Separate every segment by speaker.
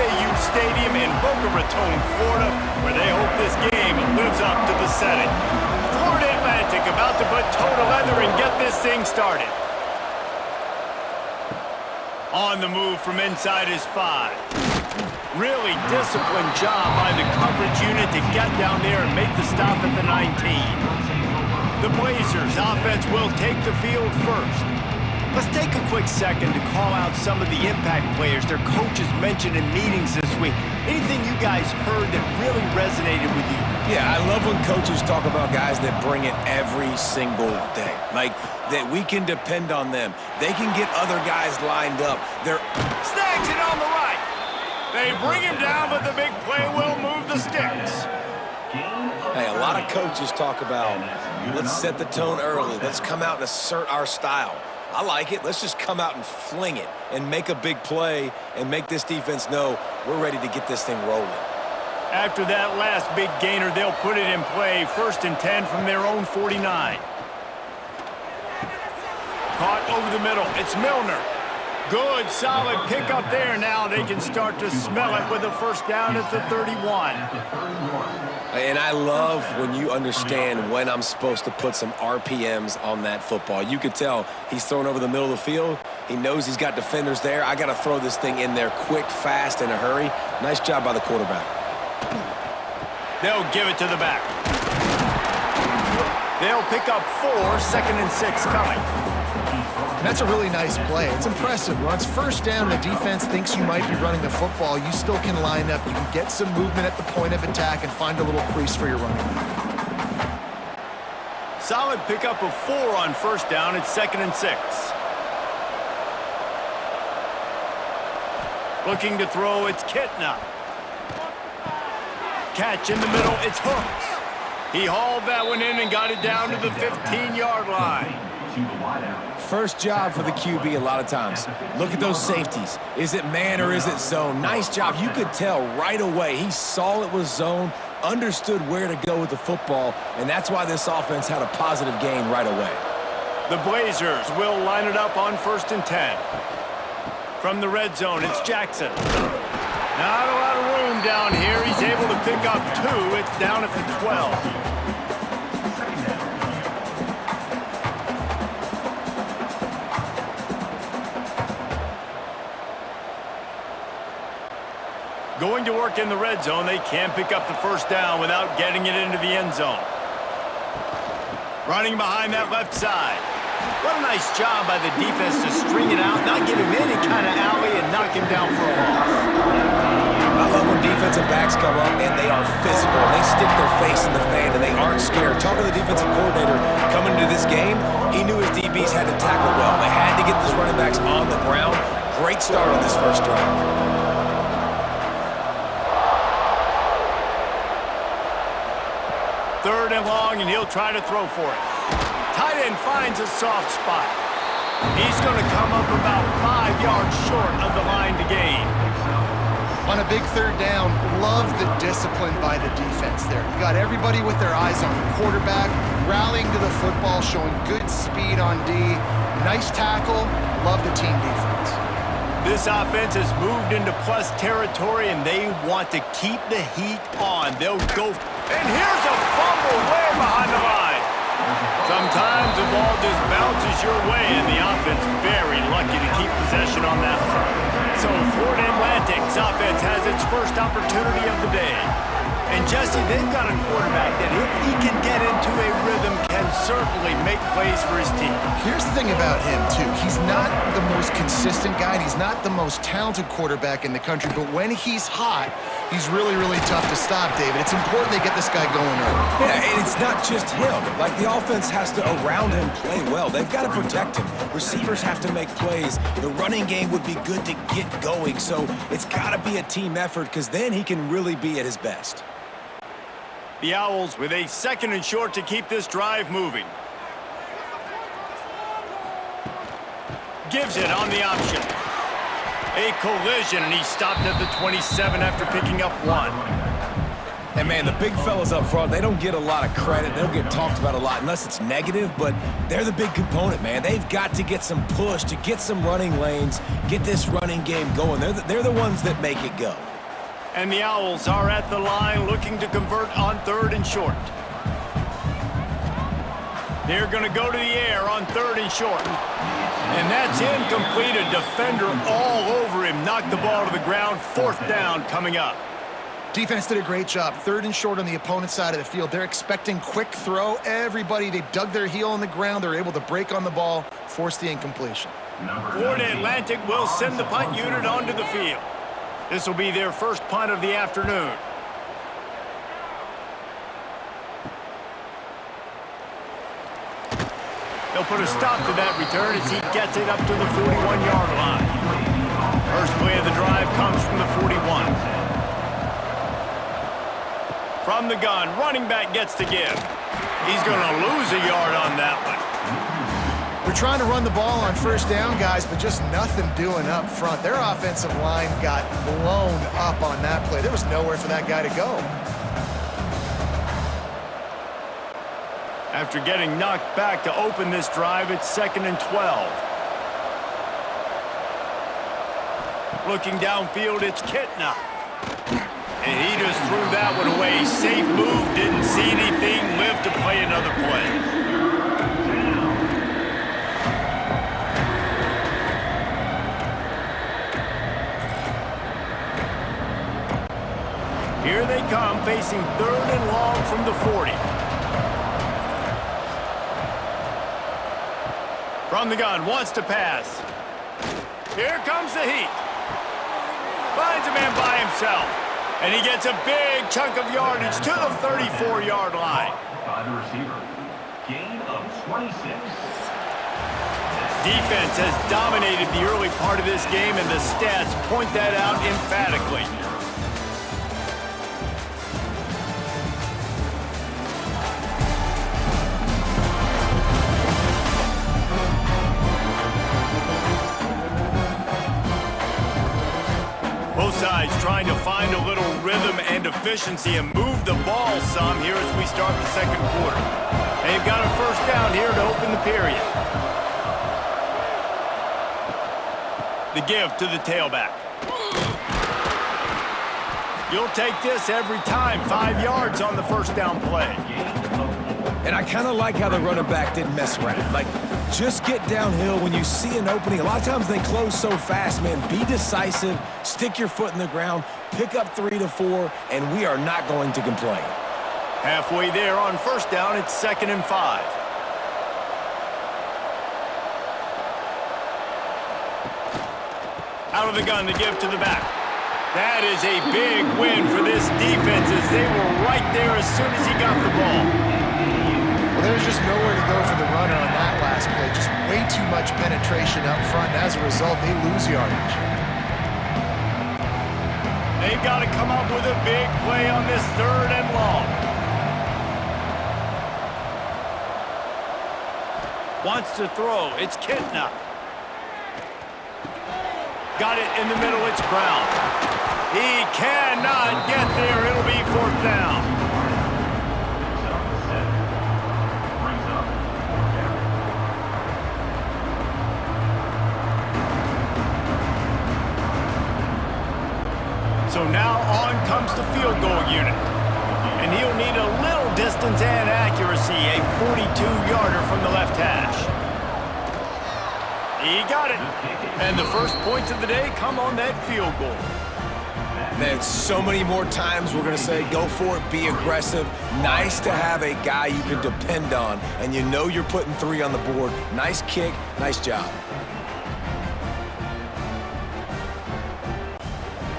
Speaker 1: FAU Stadium in Boca Raton, Florida, where they hope this game lives up to the setting. Florida Atlantic about to put toe to leather and get this thing started. On the move from inside his 5. Really disciplined job by the coverage unit to get down there and make the stop at the 19. The Blazers offense will take the field first. Let's take a quick second to call out some of the impact players their coaches mentioned in meetings this week. Anything you guys heard that really resonated with you?
Speaker 2: Yeah, I love when coaches talk about guys that bring it every single day. Like, that we can depend on them. They can get other guys lined up. They're
Speaker 1: snags it on the right. They bring him down, but the big play will move the sticks.
Speaker 2: Hey, a lot of coaches talk about, let's set the tone early. Let's come out and assert our style. I like it. Let's just come out and fling it and make a big play and make this defense know we're ready to get this thing rolling.
Speaker 1: After that last big gainer, they'll put it in play. 1st and 10 from their own 49. Caught over the middle. It's Milner. Good, solid pickup there. Now they can start to smell it with a first down at the 31.
Speaker 2: And I love when you understand when I'm supposed to put some RPMs on that football. You could tell he's throwing over the middle of the field. He knows he's got defenders there. I got to throw this thing in there quick, fast, in a hurry. Nice job by the quarterback.
Speaker 1: They'll give it to the back. They'll pick up 4, 2nd and 6 coming.
Speaker 3: That's a really nice play. It's impressive. When it's first down, the defense thinks you might be running the football. You still can line up. You can get some movement at the point of attack and find a little crease for your running back.
Speaker 1: Solid pickup of 4 on 1st down. It's 2nd and 6. Looking to throw, it's Kitna. Catch in the middle, it's Hooks. He hauled that one in and got it down to the 15-yard line.
Speaker 2: First job for the QB a lot of times. Look at those safeties. Is it man or is it zone? Nice job. You could tell right away. He saw it was zone, understood where to go with the football, and that's why this offense had a positive gain right away.
Speaker 1: The Blazers will line it up on 1st and 10. From the red zone, it's Jackson. Not a lot of room down here. He's able to pick up 2. It's down at the 12. Going to work in the red zone, they can't pick up the first down without getting it into the end zone. Running behind that left side. What a nice job by the defense to string it out, not give him any kind of alley, and knock him down for a loss.
Speaker 2: I love when defensive backs come up and they are physical. They stick their face in the fan and they aren't scared. Talk to the defensive coordinator coming into this game. He knew his DBs had to tackle well. They had to get these running backs on the ground. Great start on this first drive.
Speaker 1: 3rd and long, and he'll try to throw for it. Tight end finds a soft spot. He's going to come up about 5 yards short of the line to gain.
Speaker 3: On a big 3rd down, love the discipline by the defense there. You got everybody with their eyes on the quarterback, rallying to the football, showing good speed on D. Nice tackle. Love the team defense.
Speaker 1: This offense has moved into plus territory, and they want to keep the heat on. They'll go. And here's a fumble way behind the line. Sometimes the ball just bounces your way, and the offense very lucky to keep possession on that one. So Florida Atlantic's offense has its first opportunity of the day. And Jesse, they've got a quarterback that if he can get into a rhythm, can certainly make plays for his team.
Speaker 3: Here's the thing about him, too. He's not the most consistent guy, and he's not the most talented quarterback in the country, but when he's hot, he's really, really tough to stop, David. It's important they get this guy going early.
Speaker 2: Yeah, and it's not just him. Like, the offense has to, around him, play well. They've got to protect him. Receivers have to make plays. The running game would be good to get going, so it's got to be a team effort, because then he can really be at his best.
Speaker 1: The Owls with a 2nd and short to keep this drive moving. Gives it on the option. A collision, and he stopped at the 27 after picking up 1.
Speaker 2: And, man, the big fellas up front, they don't get a lot of credit. They don't get talked about a lot unless it's negative, but they're the big component, man. They've got to get some push, to get some running lanes, get this running game going. They're the ones that make it go.
Speaker 1: And the Owls are at the line looking to convert on 3rd and short. They're going to go to the air on 3rd and short. And that's incomplete. A defender all over him. Knocked the ball to the ground. 4th down coming up.
Speaker 3: Defense did a great job. 3rd and short on the opponent's side of the field. They're expecting quick throw. Everybody, they dug their heel on the ground. They're able to break on the ball, force the incompletion.
Speaker 1: Florida Atlantic will send the punt unit onto the field. This will be their first punt of the afternoon. They'll put a stop to that return as he gets it up to the 41-yard line. First play of the drive comes from the 41. From the gun, running back gets the give. He's going to lose a yard on that one.
Speaker 3: We're trying to run the ball on 1st down, guys, but just nothing doing up front. Their offensive line got blown up on that play. There was nowhere for that guy to go.
Speaker 1: After getting knocked back to open this drive, it's 2nd and 12. Looking downfield, it's Kitna. And he just threw that one away. Safe move, didn't see anything, lived to play another play. Here they come, facing 3rd and long from the 40. From the gun, wants to pass. Here comes the heat. Finds a man by himself. And he gets a big chunk of yardage to the 34-yard line.
Speaker 4: By the receiver. Gain of 26.
Speaker 1: Defense has dominated the early part of this game, and the stats point that out emphatically. Both sides trying to find a little rhythm and efficiency and move the ball some here as we start the 2nd quarter. They've got a 1st down here to open the period. The give to the tailback. You'll take this every time. 5 yards on the 1st down play.
Speaker 2: And I kind of like how the running back didn't mess around. Like, just get downhill when you see an opening. A lot of times they close so fast, man. Be decisive, stick your foot in the ground, pick up 3 to 4, and we are not going to complain.
Speaker 1: Halfway there on 1st down, it's 2nd and 5. Out of the gun to give to the back. That is a big win for this defense as they were right there as soon as he got the ball.
Speaker 3: Well, there's just nowhere to go for the runner on that last play. Just way too much penetration up front, and as a result, they lose yardage.
Speaker 1: They've got to come up with a big play on this 3rd and long. Wants to throw. It's Kitna. Got it in the middle. It's Brown. He cannot get there. It'll be 4th down. So now on comes the field goal unit. And he'll need a little distance and accuracy, a 42-yarder from the left hash. He got it. And the first points of the day come on that field goal.
Speaker 2: Man, so many more times we're going to say, go for it, be aggressive. Nice to have a guy you can depend on, and you know you're putting 3 on the board. Nice kick, nice job.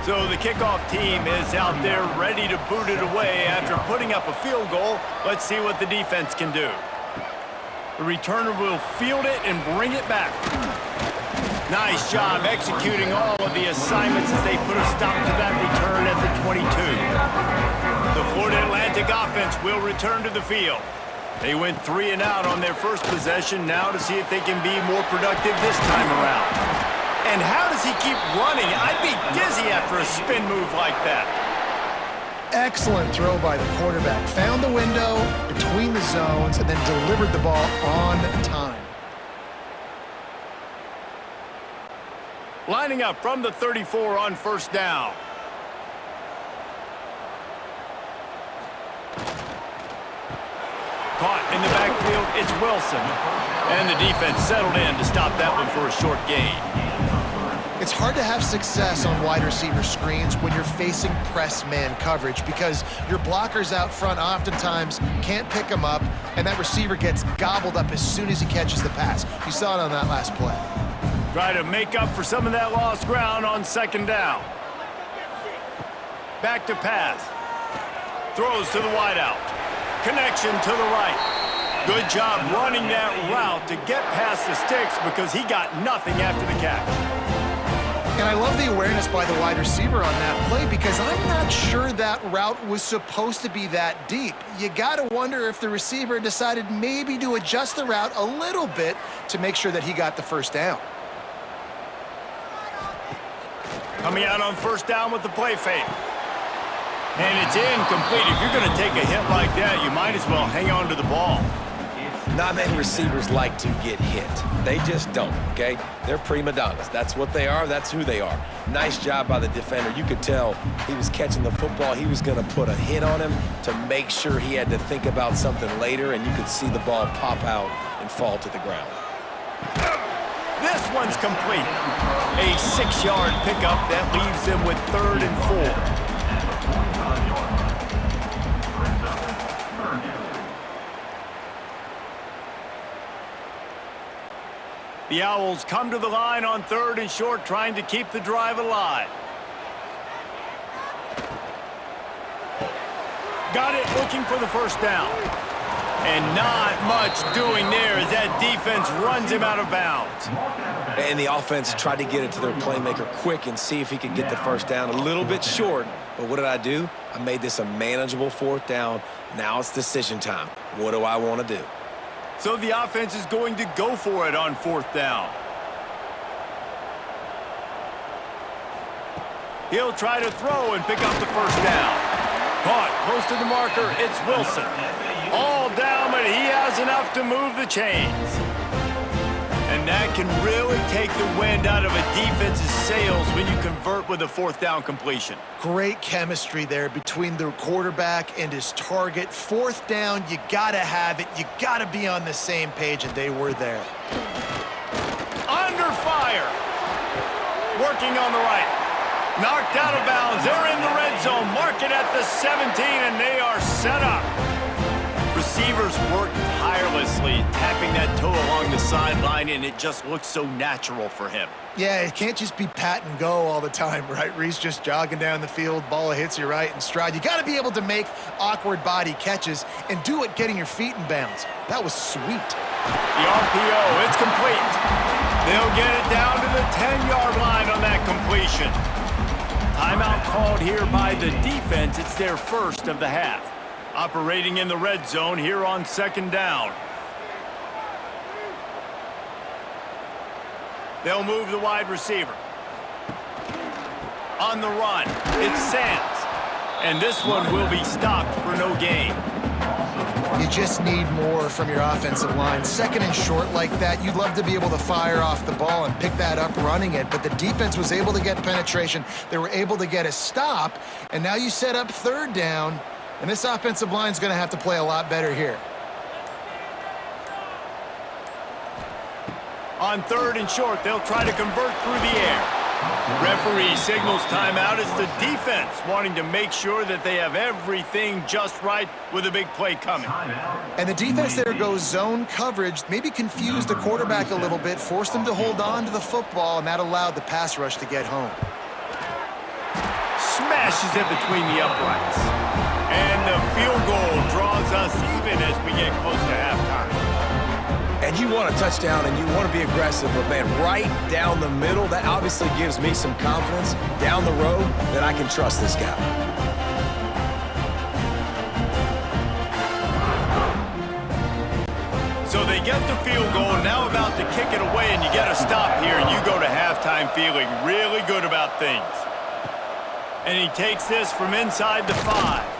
Speaker 1: So the kickoff team is out there ready to boot it away after putting up a field goal. Let's see what the defense can do. The returner will field it and bring it back. Nice job executing all of the assignments as they put a stop to that return at the 22. The Florida Atlantic offense will return to the field. They went 3 and out on their first possession, now to see if they can be more productive this time around. And how does he keep running? I'd be dizzy after a spin move like that.
Speaker 3: Excellent throw by the quarterback. Found the window between the zones and then delivered the ball on time.
Speaker 1: Lining up from the 34 on 1st down. In the backfield, it's Wilson. And the defense settled in to stop that one for a short gain.
Speaker 3: It's hard to have success on wide receiver screens when you're facing press man coverage because your blockers out front oftentimes can't pick them up, and that receiver gets gobbled up as soon as he catches the pass. You saw it on that last play.
Speaker 1: Try to make up for some of that lost ground on second down. Back to pass. Throws to the wideout. Connection to the right. Good job running that route to get past the sticks because he got nothing after the catch.
Speaker 3: And I love the awareness by the wide receiver on that play because I'm not sure that route was supposed to be that deep. You got to wonder if the receiver decided maybe to adjust the route a little bit to make sure that he got the first down.
Speaker 1: Coming out on first down with the play fake. And it's incomplete. If you're going to take a hit like that, you might as well hang on to the ball.
Speaker 2: Not many receivers like to get hit. They just don't, okay? They're prima donnas. That's what they are. That's who they are. Nice job by the defender. You could tell he was catching the football. He was going to put a hit on him to make sure he had to think about something later, and you could see the ball pop out and fall to the ground.
Speaker 1: This one's complete. A 6-yard pickup that leaves them with 3rd and 4. The Owls come to the line on 3rd and short, trying to keep the drive alive. Got it, looking for the first down. And not much doing there as that defense runs him out of bounds.
Speaker 2: And the offense tried to get it to their playmaker quick and see if he could get the first down. A little bit short, but what did I do? I made this a manageable 4th down. Now it's decision time. What do I want to do?
Speaker 1: So the offense is going to go for it on 4th down. He'll try to throw and pick up the first down. Caught close to the marker, it's Wilson. All down, but he has enough to move the chains. And that can really take the wind out of a defense's sails when you convert with a 4th down completion.
Speaker 3: Great chemistry there between the quarterback and his target. 4th down, you gotta have it. You gotta be on the same page, and they were there.
Speaker 1: Under fire. Working on the right. Knocked out of bounds. They're in the red zone. Mark it at the 17, and they are set up. Receivers work tirelessly, tapping that toe along the sideline, and it just looks so natural for him.
Speaker 3: Yeah, it can't just be pat and go all the time, right? Reese just jogging down the field, ball hits you right in stride. You got to be able to make awkward body catches and do it getting your feet in bounds. That was sweet.
Speaker 1: The RPO, it's complete. They'll get it down to the 10-yard line on that completion. Timeout called here by the defense. It's their first of the half. Operating in the red zone here on 2nd down. They'll move the wide receiver. On the run, it's Sands. And this one will be stopped for no gain.
Speaker 3: You just need more from your offensive line. 2nd and short like that, you'd love to be able to fire off the ball and pick that up running it, but the defense was able to get penetration. They were able to get a stop, and now you set up 3rd down, and this offensive line is going to have to play a lot better here.
Speaker 1: On 3rd and short, they'll try to convert through the air. Referee signals timeout as the defense wanting to make sure that they have everything just right with a big play coming.
Speaker 3: And the defense there goes zone coverage, maybe confused the quarterback a little bit, forced him to hold on to the football, and that allowed the pass rush to get home.
Speaker 1: Smashes it between the uprights. And the field goal draws us even as we get close to halftime.
Speaker 2: And you want a touchdown and you want to be aggressive, but man, right down the middle, that obviously gives me some confidence down the road that I can trust this guy.
Speaker 1: So they get the field goal, now about to kick it away, and you get a stop here, and you go to halftime feeling really good about things. And he takes this from inside the 5.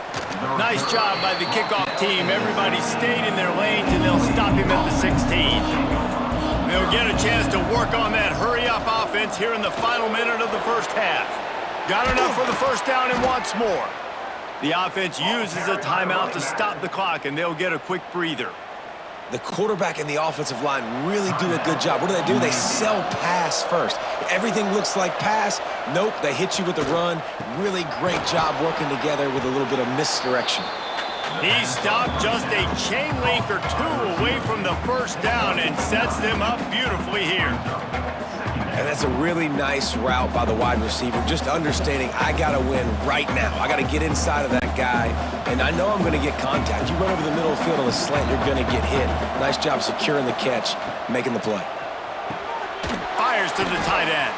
Speaker 1: Nice job by the kickoff team. Everybody stayed in their lanes, and they'll stop him at the 16. They'll get a chance to work on that hurry-up offense here in the final minute of the first half. Got enough for the first down and wants more. The offense uses a timeout to stop the clock, and they'll get a quick breather.
Speaker 2: The quarterback and the offensive line really do a good job. What do? They sell pass first. Everything looks like pass. Nope, they hit you with the run. Really great job working together with a little bit of misdirection.
Speaker 1: He stopped just a chain link or two away from the first down and sets them up beautifully here.
Speaker 2: And that's a really nice route by the wide receiver, just understanding I got to win right now. I got to get inside of that guy, and I know I'm going to get contact. You run over the middle of the field on a slant, you're going to get hit. Nice job securing the catch, making the play.
Speaker 1: Fires to the tight end.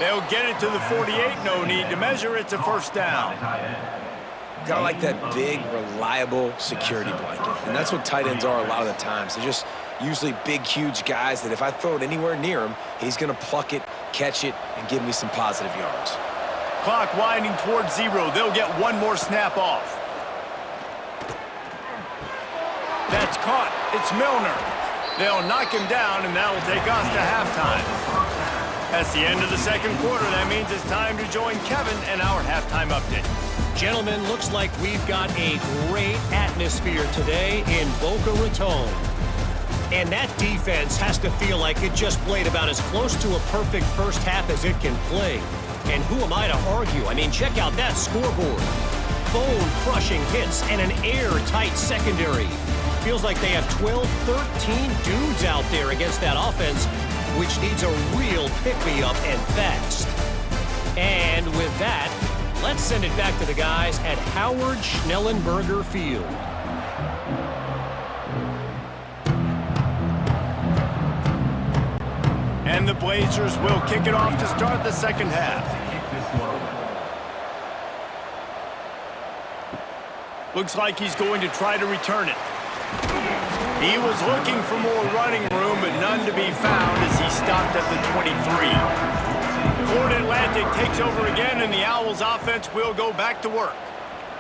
Speaker 1: They'll get it to the 48, no need to measure. It's a first down.
Speaker 2: Kind of like that big, reliable security blanket. And that's what tight ends are a lot of the times. They're just usually big, huge guys that if I throw it anywhere near him, he's going to pluck it, catch it, and give me some positive yards.
Speaker 1: Clock winding towards 0. They'll get one more snap off. That's caught. It's Milner. They'll knock him down, and that will take us to halftime. That's the end of the second quarter. That means it's time to join Kevin and our halftime update.
Speaker 5: Gentlemen, looks like we've got a great atmosphere today in Boca Raton. And that defense has to feel like it just played about as close to a perfect first half as it can play. And who am I to argue? I mean, check out that scoreboard. Bone-crushing hits and an airtight secondary. Feels like they have 12, 13 dudes out there against that offense, which needs a real pick-me-up and fast. And with that, let's send it back to the guys at Howard Schnellenberger Field.
Speaker 1: And the Blazers will kick it off to start the second half. Looks like he's going to try to return it. He was looking for more running room, but none to be found as he stopped at the 23. Florida Atlantic takes over again, and the Owls offense will go back to work.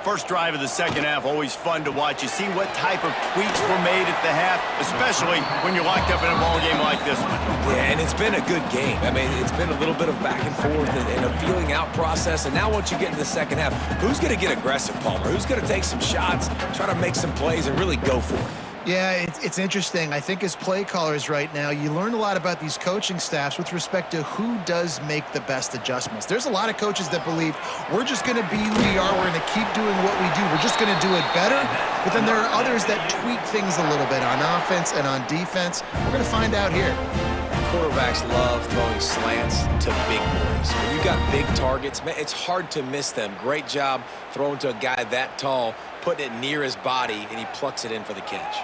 Speaker 1: First drive of the second half, always fun to watch. You see what type of tweaks were made at the half, especially when you're locked up in a ball game like this one.
Speaker 2: Yeah, and it's been a good game. I mean, it's been a little bit of back and forth and a feeling out process. And now once you get into the second half, who's going to get aggressive, Palmer? Who's going to take some shots, try to make some plays, and really go for it?
Speaker 3: Yeah, it's interesting. I think as play callers right now, you learn a lot about these coaching staffs with respect to who does make the best adjustments. There's a lot of coaches that believe we're just going to be who we are. We're going to keep doing what we do. We're just going to do it better. But then there are others that tweak things a little bit on offense and on defense. We're going to find out here.
Speaker 2: Quarterbacks love throwing slants to big boys. When you got big targets, man, it's hard to miss them. Great job throwing to a guy that tall, putting it near his body, and he plucks it in for the catch.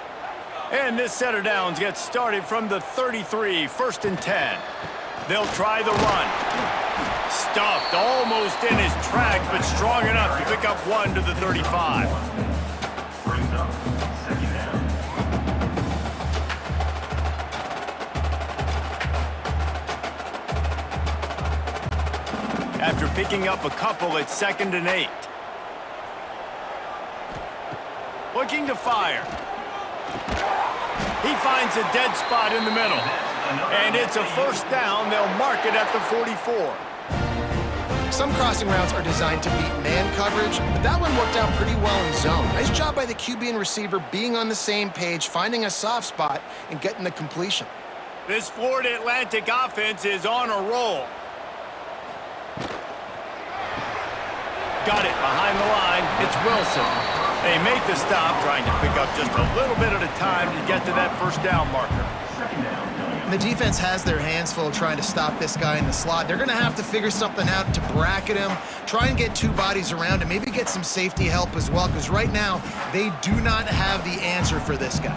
Speaker 1: And this set of downs gets started from the 33, 1st and 10. They'll try the run. Stuffed almost in his tracks, but strong enough to pick up one to the 35.
Speaker 4: Brings up second down.
Speaker 1: After picking up a couple, it's 2nd and 8. Looking to fire. He finds a dead spot in the middle. And it's a first down. They'll mark it at the 44.
Speaker 3: Some crossing routes are designed to beat man coverage, but that one worked out pretty well in zone. Nice job by the QB and receiver being on the same page, finding a soft spot, and getting the completion.
Speaker 1: This Florida Atlantic offense is on a roll. Got it behind the line. It's Wilson. They make the stop, trying to pick up just a little bit at a time to get to that first down marker.
Speaker 3: And the defense has their hands full trying to stop this guy in the slot. They're going to have to figure something out to bracket him, try and get two bodies around him, maybe get some safety help as well, because right now they do not have the answer for this guy.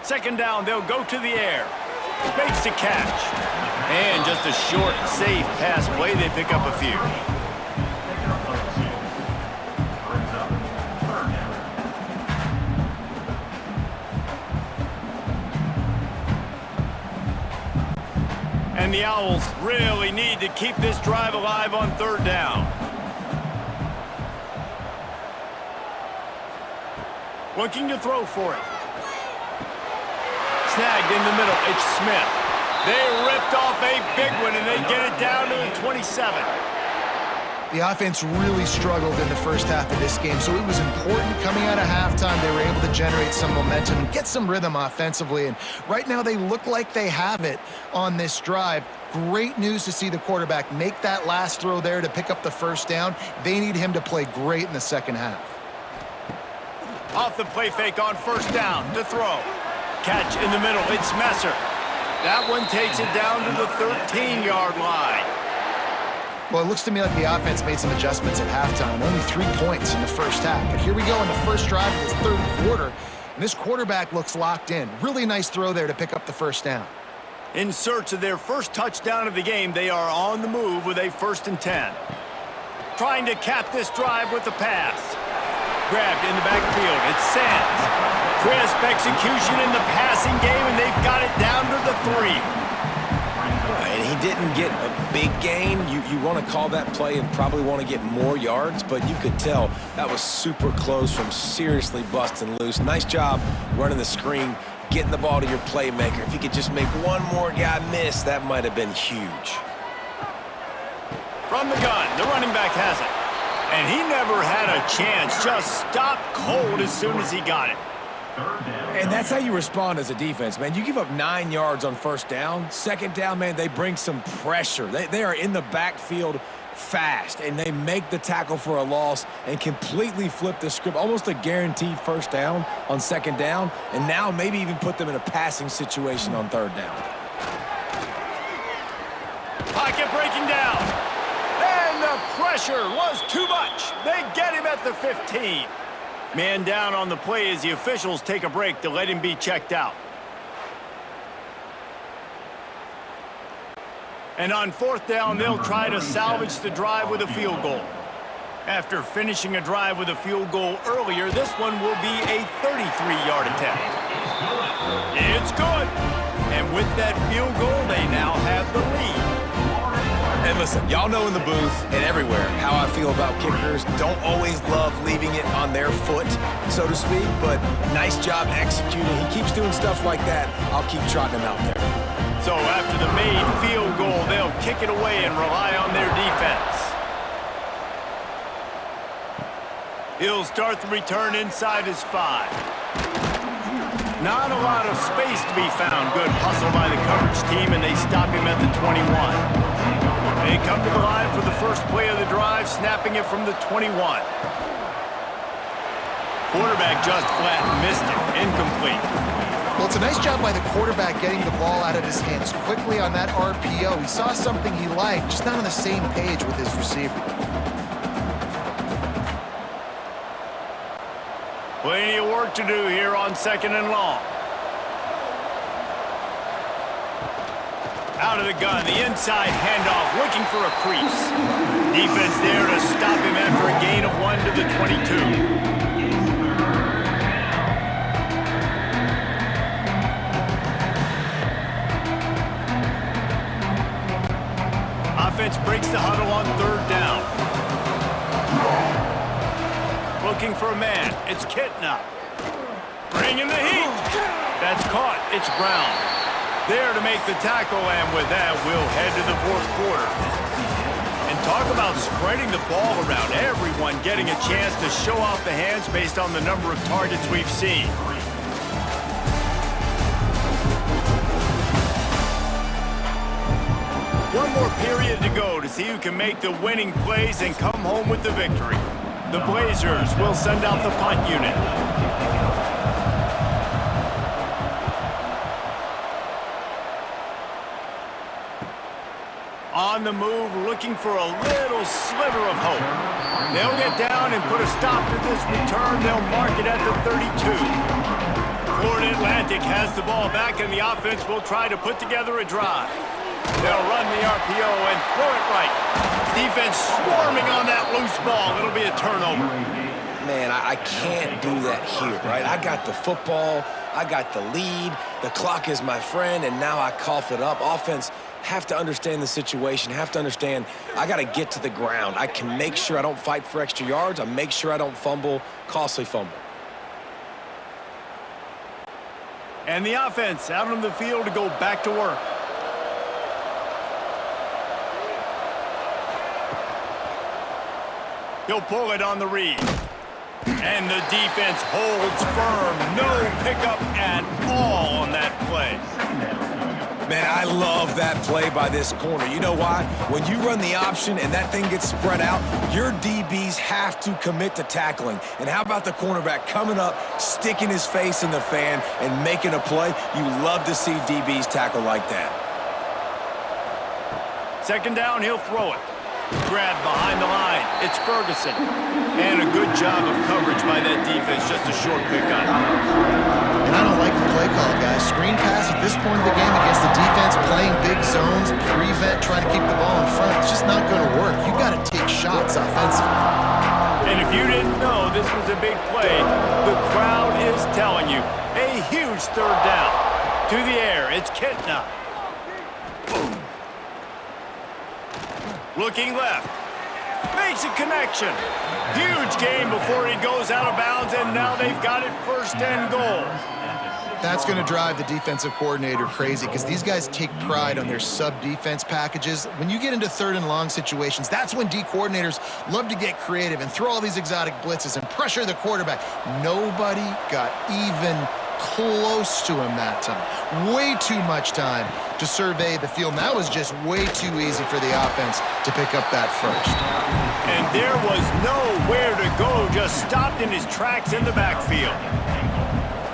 Speaker 1: 2nd down, they'll go to the air. Makes the catch. And just a short, safe pass play. They pick up a few. And the Owls really need to keep this drive alive on 3rd down. Looking to throw for it. Snagged in the middle. It's Smith. They ripped off a big one, and they get it down to the 27.
Speaker 3: The offense really struggled in the first half of this game, so it was important coming out of halftime. They were able to generate some momentum, get some rhythm offensively, and right now they look like they have it on this drive. Great news to see the quarterback make that last throw there to pick up the first down. They need him to play great in the second half.
Speaker 1: Off the play fake on first down to throw. Catch in the middle, it's Messer. That one takes it down to the 13-yard line.
Speaker 3: Well, it looks to me like the offense made some adjustments at halftime. Only 3 points in the first half. But here we go in the first drive of this third quarter. And this quarterback looks locked in. Really nice throw there to pick up the first down.
Speaker 1: In search of their first touchdown of the game, they are on the move with a 1st and 10. Trying to cap this drive with the pass. Grabbed in the backfield. It's Sands. Crisp execution in the passing game, and they've got it down to the 3.
Speaker 2: And he didn't get a big gain. You want to call that play and probably want to get more yards, but you could tell that was super close from seriously busting loose. Nice job running the screen, getting the ball to your playmaker. If you could just make one more guy miss, that might have been huge.
Speaker 1: From the gun, the running back has it. And he never had a chance, just stopped cold as soon as he got it.
Speaker 2: And that's how you respond as a defense, man. You give up 9 yards on first down. Second down, man, they bring some pressure. They are in the backfield fast, and they make the tackle for a loss and completely flip the script. Almost a guaranteed first down on second down, and now maybe even put them in a passing situation on third down.
Speaker 1: Pocket breaking down. And the pressure was too much. They get him at the 15. Man down on the play as the officials take a break to let him be checked out. And on fourth down, they'll try to salvage the drive with a field goal. After finishing a drive with a field goal earlier, this one will be a 33-yard attempt. It's good. And with that field goal, they now have the lead.
Speaker 2: And listen, y'all know in the booth and everywhere how I feel about kickers. Don't always love leaving it on their foot, so to speak, but nice job executing. He keeps doing stuff like that. I'll keep trotting him out there.
Speaker 1: So after the made field goal, they'll kick it away and rely on their defense. He'll start the return inside his 5. Not a lot of space to be found. Good hustle by the coverage team, and they stop him at the 21. They come to the line for the first play of the drive, snapping it from the 21. Quarterback just flat missed it. Incomplete.
Speaker 3: Well, it's a nice job by the quarterback getting the ball out of his hands quickly on that RPO. He saw something he liked, just not on the same page with his receiver.
Speaker 1: Plenty of work to do here on 2nd and long. Out of the gun, the inside handoff, looking for a crease. Defense there to stop him after a gain of 1 to the 22. Offense breaks the huddle on third down. Looking for a man, it's Kitna. Bringing the heat. That's caught, it's Brown. There to make the tackle, and with that, we'll head to the fourth quarter. And talk about spreading the ball around. Everyone getting a chance to show off the hands based on the number of targets we've seen. One more period to go to see who can make the winning plays and come home with the victory. The Blazers will send out the punt unit. On the move, looking for a little sliver of hope. They'll get down and put a stop to this return. They'll mark it at the 32. Florida Atlantic has the ball back, and the offense will try to put together a drive. They'll run the RPO and throw it right. Defense swarming on that loose ball. It'll be a turnover.
Speaker 2: Man, I can't do that here, right? I got the football, I got the lead, the clock is my friend, and now I cough it up. Offense have to understand the situation, have to understand I got to get to the ground. I can make sure I don't fight for extra yards. I make sure I don't fumble, costly fumble.
Speaker 1: And the offense out on the field to go back to work. He'll pull it on the read. And the defense holds firm. No pickup at all on that play.
Speaker 2: Man, I love that play by this corner. You know why? When you run the option and that thing gets spread out, your DBs have to commit to tackling. And how about the cornerback coming up, sticking his face in the fan, and making a play? You love to see DBs tackle like that.
Speaker 1: Second down, he'll throw it. Grab behind the line. It's Ferguson. And a good job of coverage by that defense. Just a short pickup.
Speaker 3: And I don't like the play call, guys. Screen pass at this point of the game against the defense, playing big zones, prevent, trying to keep the ball in front. It's just not going to work. You got to take shots offensively.
Speaker 1: And if you didn't know this was a big play, the crowd is telling you. A huge third down. To the air, it's Kitna. Boom. Looking left. Makes a connection. Huge gain before he goes out of bounds, and now they've got it first and goal.
Speaker 3: That's going to drive the defensive coordinator crazy because these guys take pride on their sub-defense packages. When you get into third and long situations, that's when D coordinators love to get creative and throw all these exotic blitzes and pressure the quarterback. Nobody got even close to him that time. Way too much time to survey the field. And that was just way too easy for the offense to pick up that first.
Speaker 1: And there was nowhere to go, just stopped in his tracks in the backfield.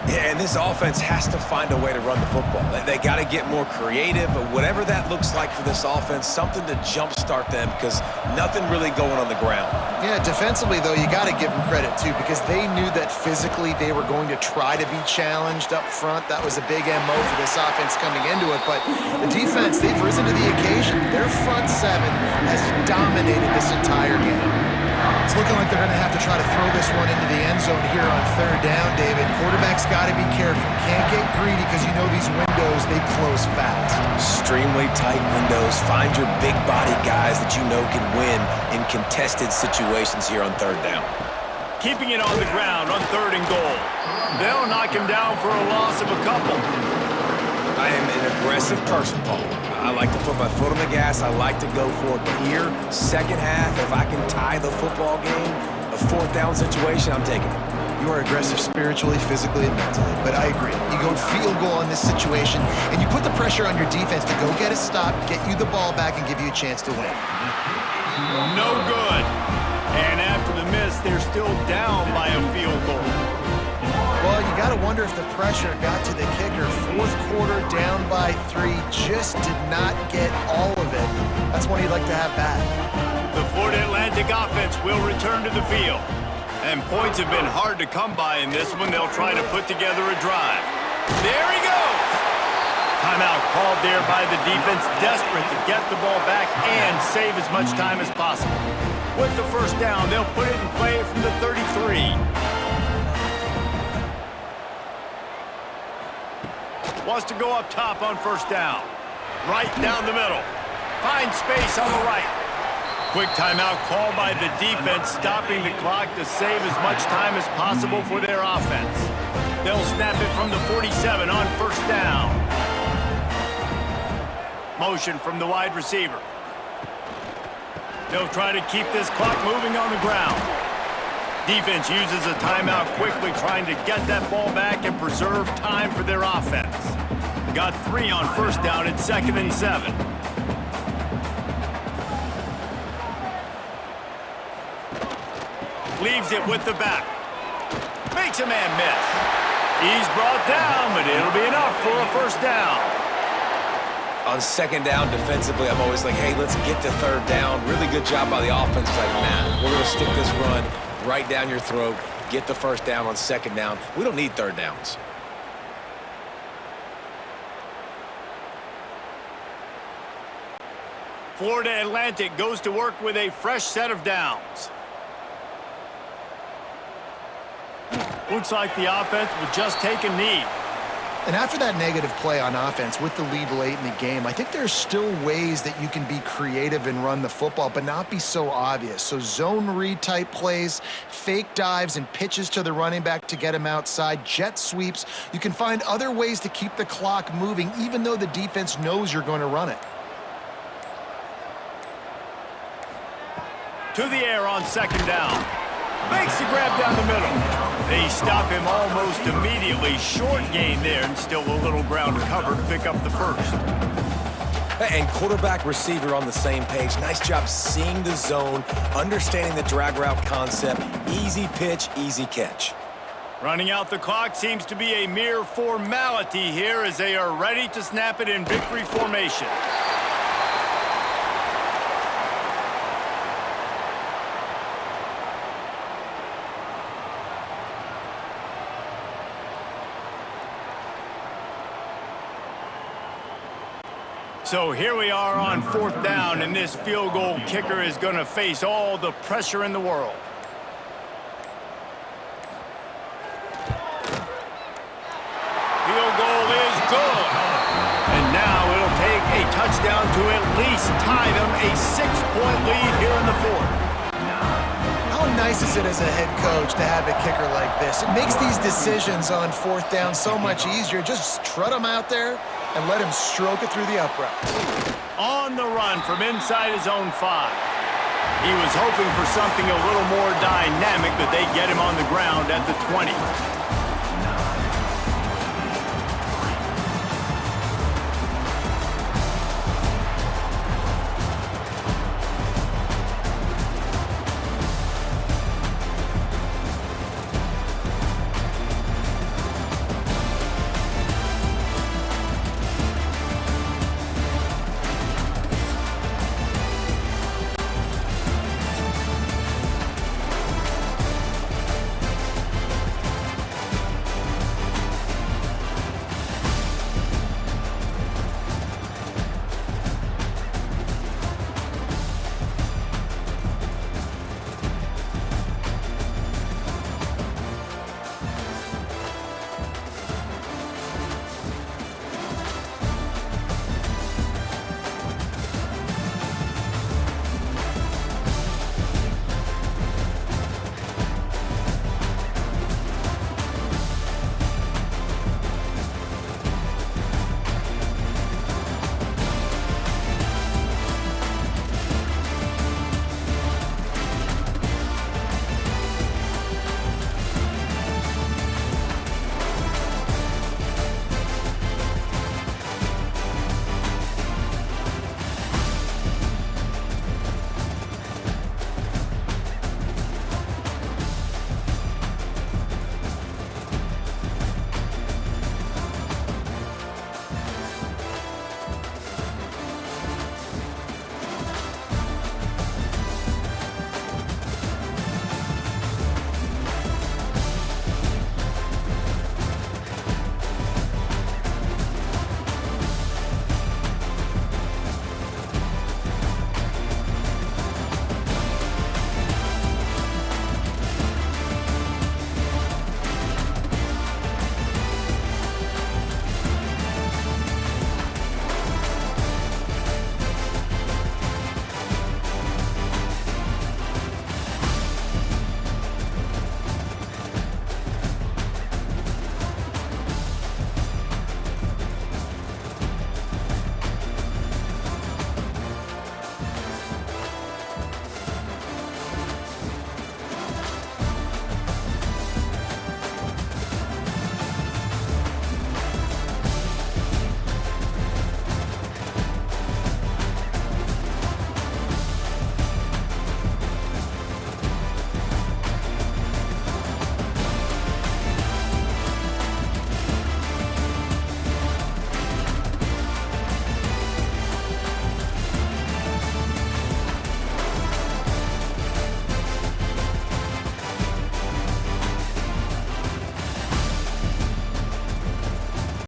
Speaker 2: Yeah, and this offense has to find a way to run the football. They got to get more creative, but whatever that looks like for this offense, something to jumpstart them because nothing really going on the ground.
Speaker 3: Yeah, defensively, though, you got to give them credit, too, because they knew that physically they were going to try to be challenged up front. That was a big MO for this offense coming into it, but the defense, they've risen to the occasion. Their front seven has dominated this entire game. It's looking like they're going to have to try to throw this one into the end zone here on third down, David. Quarterback's got to be careful. Can't get greedy because you know these windows, they close fast.
Speaker 2: Extremely tight windows. Find your big body guys that you know can win in contested situations here on third down.
Speaker 1: Keeping it on the ground on third and goal. They'll knock him down for a loss of a couple.
Speaker 2: I am an aggressive person, Paul. I like to put my foot on the gas. I like to go for it. But here, second half, if I can tie the football game, a fourth down situation, I'm taking it.
Speaker 3: You are aggressive spiritually, physically, and mentally. But I agree. You go field goal in this situation, and you put the pressure on your defense to go get a stop, get you the ball back, and give you a chance to win.
Speaker 1: No good. And after the miss, they're still down by a field goal.
Speaker 3: Well, you got to wonder if the pressure got to the kicker. Fourth quarter, down by 3, just did not get all of it. That's one you'd like to have back.
Speaker 1: The Florida Atlantic offense will return to the field. And points have been hard to come by in this one. They'll try to put together a drive. There he goes! Timeout called there by the defense, desperate to get the ball back and save as much time as possible. With the first down, they'll put it in play from the 33. Wants to go up top on first down. Right down the middle. Finds space on the right. Quick timeout called by the defense, stopping the clock to save as much time as possible for their offense. They'll snap it from the 47 on first down. Motion from the wide receiver. They'll try to keep this clock moving on the ground. Defense uses a timeout quickly, trying to get that ball back and preserve time for their offense. Got 3 on first down at 2nd and 7. Leaves it with the back. Makes a man miss. He's brought down, but it'll be enough for a first down.
Speaker 2: On second down, defensively, I'm always like, hey, let's get to third down. Really good job by the offense. Like, nah, we're going to stick this run right down your throat, get the first down on second down. We don't need third downs.
Speaker 1: Florida Atlantic goes to work with a fresh set of downs. Looks like the offense will just take a knee.
Speaker 3: And after that negative play on offense with the lead late in the game, I think there's still ways that you can be creative and run the football, but not be so obvious. So zone read type plays, fake dives and pitches to the running back to get him outside, jet sweeps. You can find other ways to keep the clock moving, even though the defense knows you're going to run it.
Speaker 1: to the air on second down. Makes the grab down the middle. They stop him almost immediately. Short gain there, and still a little ground to cover to pick up the first.
Speaker 2: And quarterback receiver on the same page. Nice job seeing the zone, understanding the drag route concept. Easy pitch, easy catch.
Speaker 1: Running out the clock seems to be a mere formality here as they are ready to snap it in victory formation. So here we are on fourth down, and this field goal kicker is going to face all the pressure in the world. Field goal is good. And now it'll take a touchdown to at least tie them a 6-point lead here in the fourth.
Speaker 3: How nice is it as a head coach to have a kicker like this? It makes these decisions on fourth down so much easier. Just trot him out there and let him stroke it through the uprights.
Speaker 1: On the run from inside his own 5. He was hoping for something a little more dynamic, but they get him on the ground at the 20.